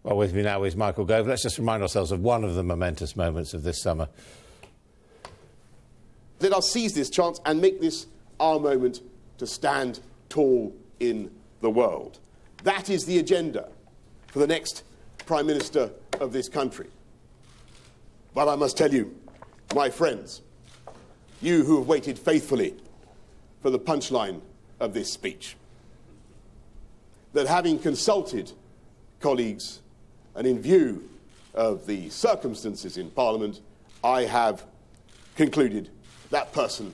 Well, with me now is Michael Gove. Let's just remind ourselves of one of the momentous moments of this summer. Let us seize this chance and make this our moment to stand tall in the world. That is the agenda for the next Prime Minister of this country. But I must tell you, my friends, you who have waited faithfully for the punchline of this speech, that having consulted colleagues and in view of the circumstances in Parliament, I have concluded that person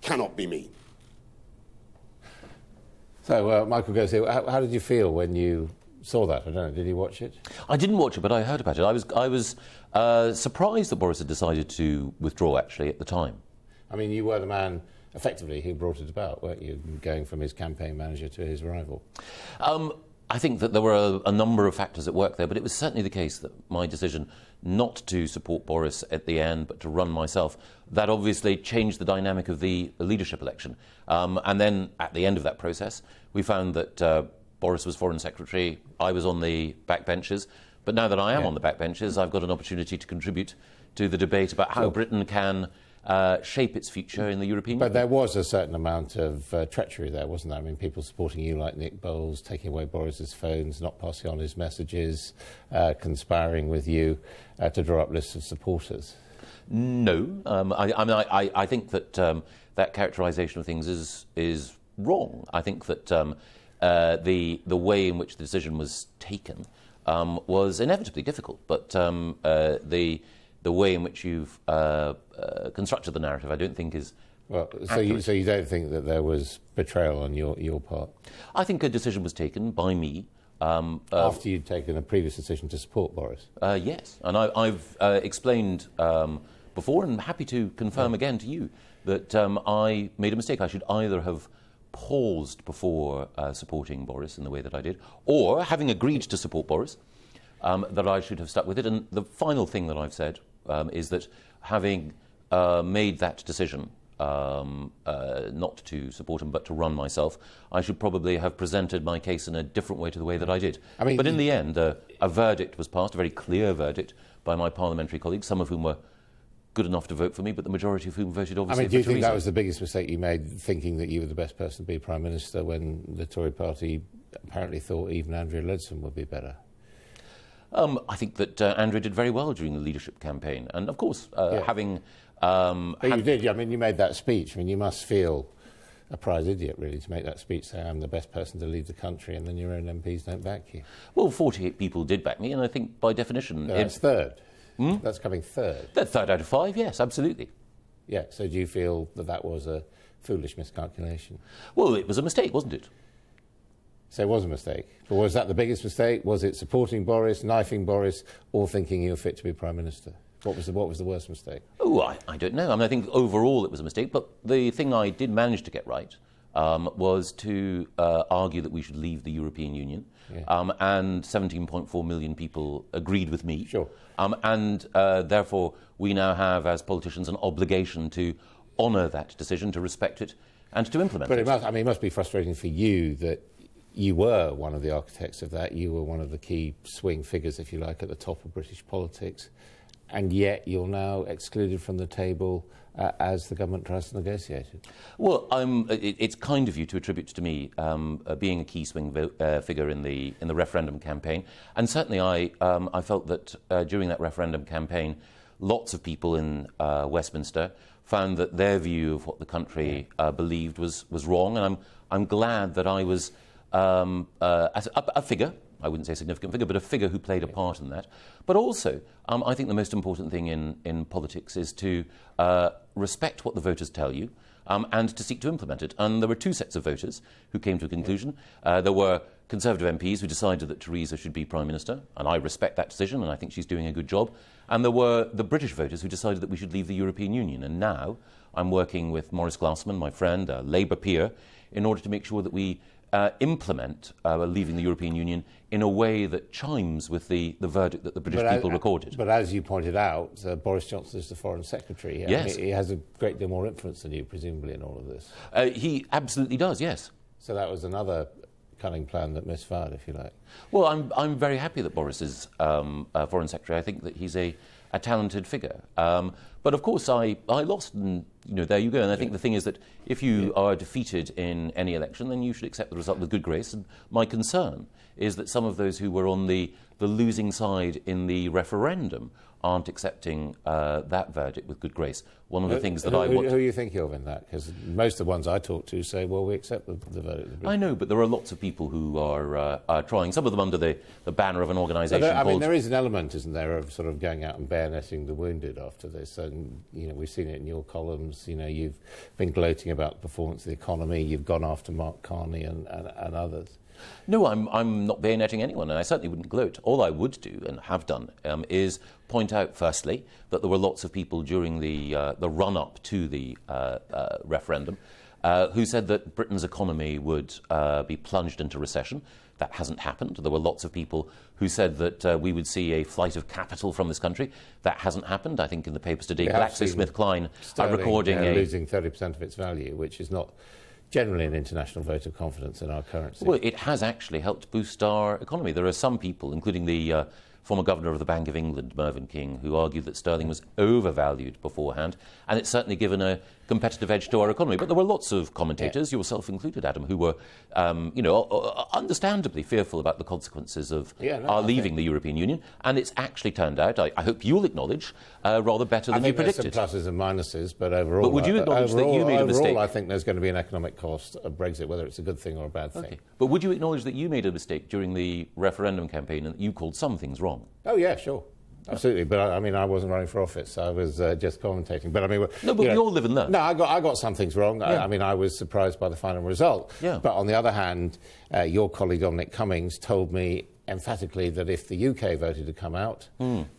cannot be me. So, Michael goes here. How did you feel when you saw that? I don't know. Did you watch it? I didn't watch it, but I heard about it. I was surprised that Boris had decided to withdraw, actually, at the time. I mean, you were the man, effectively, who brought it about, weren't you, going from his campaign manager to his rival? I think that there were a number of factors at work there, but it was certainly the case that my decision not to support Boris at the end, but to run myself, that obviously changed the dynamic of the leadership election. And then, at the end of that process, we found that Boris was Foreign Secretary, I was on the backbenches, but now that I am on the backbenches, I've got an opportunity to contribute to the debate about how Britain can shape its future in the European Union. But there was a certain amount of treachery there, wasn't there? I mean, people supporting you like Nick Bowles, taking away Boris's phones, not passing on his messages, conspiring with you to draw up lists of supporters. No. I think that that characterisation of things is wrong. I think that the way in which the decision was taken was inevitably difficult, but the way in which you've constructed the narrative, I don't think is well. So you don't think that there was betrayal on your part? I think a decision was taken by me after you'd taken a previous decision to support Boris. Yes, and I've explained before, and I'm happy to confirm again to you that I made a mistake. I should either have paused before supporting Boris in the way that I did, or having agreed to support Boris, that I should have stuck with it. And the final thing that I've said is that having made that decision not to support him but to run myself, I should probably have presented my case in a different way to the way that I did. I mean, but in the end, a verdict was passed, a very clear verdict by my parliamentary colleagues, some of whom were good enough to vote for me, but the majority of whom voted obviously for Theresa. I mean, do you think that was the biggest mistake you made, thinking that you were the best person to be Prime Minister when the Tory party apparently thought even Andrea Leadsom would be better? I think that Andrea did very well during the leadership campaign, and of course, having... but you did, I mean, you made that speech. I mean, you must feel a prize idiot, really, to make that speech, say, I'm the best person to lead the country, and then your own MPs don't back you. Well, 48 people did back me, and I think, by definition... That's third. That's coming third. That's third out of 5, yes, absolutely. Yeah, so do you feel that that was a foolish miscalculation? Well, it was a mistake, wasn't it? So it was a mistake. But was that the biggest mistake? Was it supporting Boris, knifing Boris, or thinking you were fit to be Prime Minister? What was the worst mistake? Oh, I don't know. I mean, I think overall it was a mistake, but the thing I did manage to get right was to argue that we should leave the European Union. Yeah. And 17.4 million people agreed with me. Sure. And therefore, we now have, as politicians, an obligation to honour that decision, to respect it, and to implement it. But it must be frustrating for you that you were one of the architects of that. You were one of the key swing figures, if you like, at the top of British politics, and yet you're now excluded from the table as the government tries to negotiate it. Well, it's kind of you to attribute to me being a key swing figure in the referendum campaign, and certainly I felt that during that referendum campaign, lots of people in Westminster found that their view of what the country believed was wrong, and I'm glad that I was a figure. I wouldn't say a significant figure, but a figure who played a part in that. But also, I think the most important thing in politics is to respect what the voters tell you and to seek to implement it. And there were two sets of voters who came to a conclusion. There were Conservative MPs who decided that Theresa should be Prime Minister, and I respect that decision, and I think she's doing a good job. And there were the British voters who decided that we should leave the European Union. And now I'm working with Maurice Glassman, my friend, a Labour peer, in order to make sure that we implement leaving the European Union in a way that chimes with the verdict that the British people recorded. But as you pointed out, Boris Johnson is the Foreign Secretary. Yes. He has a great deal more influence than you, presumably, in all of this. He absolutely does, yes. So that was another cunning plan that misfired, if you like. Well, I'm very happy that Boris is Foreign Secretary. I think that he's a talented figure. But of course, I lost, and there you go. And I think the thing is that if you are defeated in any election, then you should accept the result with good grace. And my concern is that some of those who were on the losing side in the referendum aren't accepting that verdict with good grace. One of the things that I want... Who are you thinking of in that? Because most of the ones I talk to say, well, we accept the verdict. I know, but there are lots of people who are trying, some of them under the banner of an organisation called... I mean, there is an element, isn't there, of sort of going out and bayoneting the wounded after this. And, we've seen it in your columns. You've been gloating about the performance of the economy. You've gone after Mark Carney and others. No, I'm not bayoneting anyone, and I certainly wouldn't gloat. All I would do, and have done, is point out, firstly, that there were lots of people during the run-up to the referendum who said that Britain's economy would be plunged into recession. That hasn't happened. There were lots of people who said that we would see a flight of capital from this country. That hasn't happened. I think in the papers today, GlaxoSmithKline are recording losing 30% of its value, which is not generally an international vote of confidence in our currency. Well, it has actually helped boost our economy. There are some people, including the former governor of the Bank of England, Mervyn King, who argued that sterling was overvalued beforehand, and it's certainly given a competitive edge to our economy. But there were lots of commentators, yourself included, Adam, who were, understandably fearful about the consequences of our leaving the European Union. And it's actually turned out, I hope you'll acknowledge, rather better than you predicted. There's some pluses and minuses, but overall... But would you acknowledge that you made a mistake? Overall, I think there's going to be an economic cost of Brexit, whether it's a good thing or a bad thing. But would you acknowledge that you made a mistake during the referendum campaign and that you called some things wrong? Oh, yeah, sure. Absolutely, but I wasn't running for office. I was just commentating. But no, but we all live and learn. No, I got some things wrong. Yeah. I was surprised by the final result. Yeah. But on the other hand, your colleague Dominic Cummings told me emphatically that if the UK voted to come out,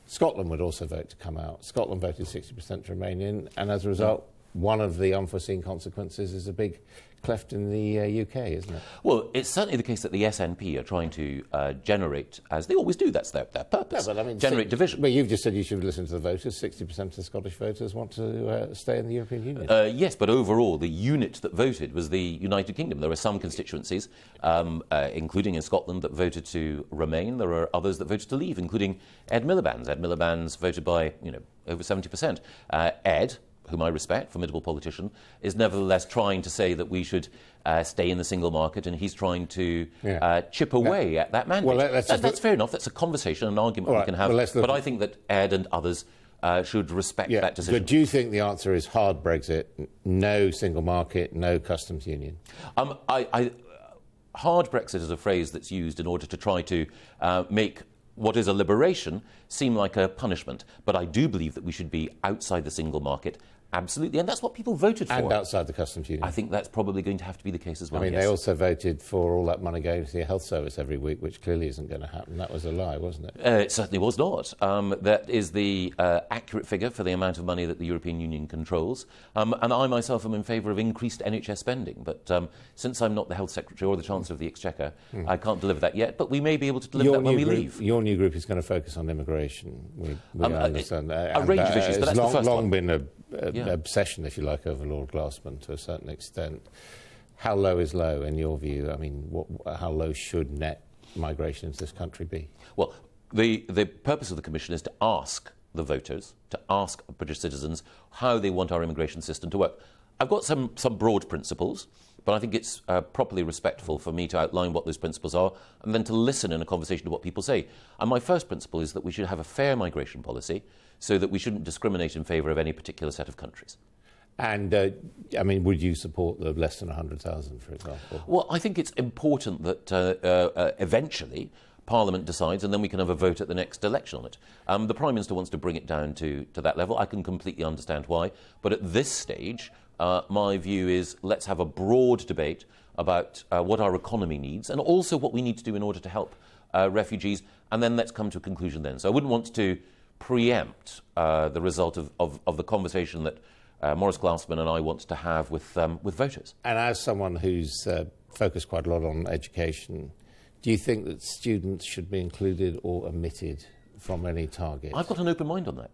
Scotland would also vote to come out. Scotland voted 60% to remain in, and as a result, one of the unforeseen consequences is a big cleft in the UK, isn't it? Well, it's certainly the case that the SNP are trying to generate, as they always do, that's their purpose, generate division. But you've just said you should listen to the voters. 60% of the Scottish voters want to stay in the European Union. Yes, but overall, the unit that voted was the United Kingdom. There are some constituencies, including in Scotland, that voted to remain. There are others that voted to leave, including Ed Miliband's. Ed Miliband's voted by, over 70%. Ed, whom I respect, formidable politician, is nevertheless trying to say that we should stay in the single market, and he's trying to chip away at that mandate. Well, that's fair enough. That's a conversation, an argument we can have. But I think that Ed and others should respect that decision. But do you think the answer is hard Brexit, no single market, no customs union? Hard Brexit is a phrase that's used in order to try to make what is a liberation seem like a punishment. But I do believe that we should be outside the single market, absolutely, and that's what people voted for. And outside the customs union. I think that's probably going to have to be the case as well. They also voted for all that money going to the health service every week, which clearly isn't going to happen. That was a lie, wasn't it? It certainly was not. That is the accurate figure for the amount of money that the European Union controls. And I myself am in favour of increased NHS spending. But since I'm not the Health Secretary or the Chancellor of the Exchequer, I can't deliver that yet. But we may be able to deliver that when we leave. Your new group is going to focus on immigration. We understand. A range of issues, but that's the first one. It's long been an obsession, if you like, over Lord Glassman to a certain extent. How low is low, in your view? How low should net migration into this country be? Well, the purpose of the Commission is to ask the voters, to ask British citizens how they want our immigration system to work. I've got some broad principles, but I think it's properly respectful for me to outline what those principles are and then to listen in a conversation to what people say. And my first principle is that we should have a fair migration policy so that we shouldn't discriminate in favour of any particular set of countries. And, would you support the less than 100,000, for example? Well, I think it's important that eventually Parliament decides and then we can have a vote at the next election on it. The Prime Minister wants to bring it down to that level. I can completely understand why. But at this stage, my view is let's have a broad debate about what our economy needs and also what we need to do in order to help refugees, and then let's come to a conclusion then. So I wouldn't want to preempt the result of the conversation that Maurice Glassman and I want to have with voters. And as someone who's focused quite a lot on education, do you think that students should be included or omitted from any target? I've got an open mind on that.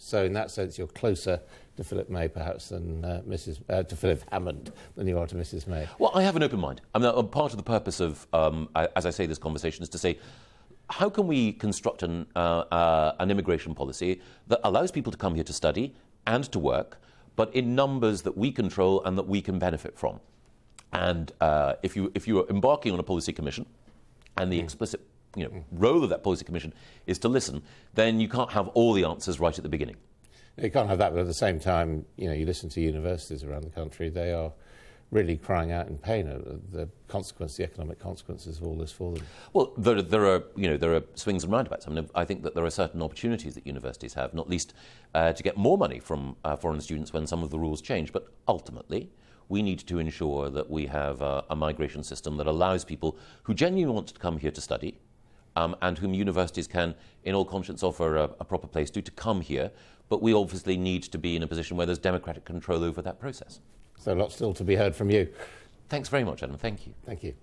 So in that sense, you're closer to Philip May, perhaps, than to Philip Hammond than you are to Mrs May. Well, I have an open mind. I mean, part of the purpose of, as I say, this conversation is to say, how can we construct an immigration policy that allows people to come here to study and to work, but in numbers that we control and that we can benefit from? And if you are embarking on a policy commission, and the explicit role of that policy commission is to listen, then you can't have all the answers right at the beginning. You can't have that, but at the same time, you listen to universities around the country, they are really crying out in pain at the economic consequences of all this for them. Well, there are swings and roundabouts. I mean, I think that there are certain opportunities that universities have, not least to get more money from foreign students when some of the rules change. But ultimately, we need to ensure that we have a migration system that allows people who genuinely want to come here to study, and whom universities can, in all conscience, offer a proper place to come here. But we obviously need to be in a position where there's democratic control over that process. So a lot still to be heard from you. Thanks very much, Adam. Thank you. Thank you.